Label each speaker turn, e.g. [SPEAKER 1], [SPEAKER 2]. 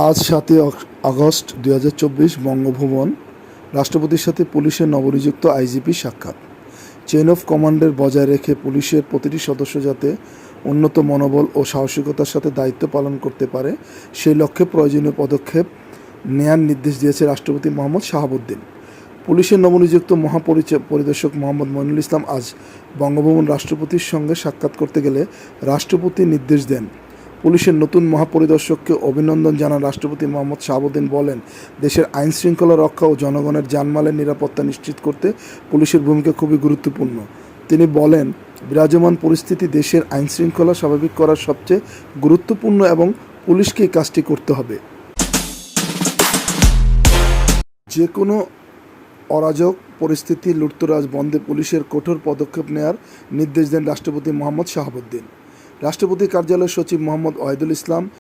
[SPEAKER 1] আজ 7ই আগস্ট 2024 বঙ্গভবন। রাষ্ট্রপতির সাথে পুলিশের নবনিযুক্ত আইজিপি সাক্ষাৎ। চেইন অফ কমান্ডের বজায় রেখে পুলিশের প্রতিটি সদস্য যাতে উন্নত মনোবল ও সাহসিকতার সাথে দায়িত্ব পালন করতে পারে, সেই লক্ষ্যে প্রয়োজনীয় পদক্ষেপ নেয়ার নির্দেশ দিয়েছে রাষ্ট্রপতি মোহাম্মদ শাহাবুদ্দিন। পুলিশের নবনিযুক্ত মহাপরিদর্শক মোহাম্মদ মইনুল ইসলাম আজ বঙ্গভবন রাষ্ট্রপতির সঙ্গে সাক্ষাৎ করতে গেলে রাষ্ট্রপতি নির্দেশ দেন। পুলিশের নতুন মহাপরিদর্শককে অভিনন্দন জানান রাষ্ট্রপতি মোহাম্মদ শাহাবুদ্দিন। বলেন, দেশের আইন শৃঙ্খলা রক্ষা ও জনগণের জানমালের নিরাপত্তা নিশ্চিত করতে পুলিশের ভূমিকা খুবই গুরুত্বপূর্ণ। তিনি বলেন, বিরাজমান পরিস্থিতি দেশের আইন শৃঙ্খলা স্বাভাবিক করার সবচেয়ে গুরুত্বপূর্ণ এবং পুলিশকে এই কাজটি করতে হবে। যে কোনো অরাজক পরিস্থিতি লুটতরাজ বন্ধে পুলিশের কঠোর পদক্ষেপ নেয়ার নির্দেশ দেন রাষ্ট্রপতি মোহাম্মদ শাহাবুদ্দিন। রাষ্ট্রপতি কার্যালয়ের সচিব মোহাম্মদ ওয়াহিদুল ইসলাম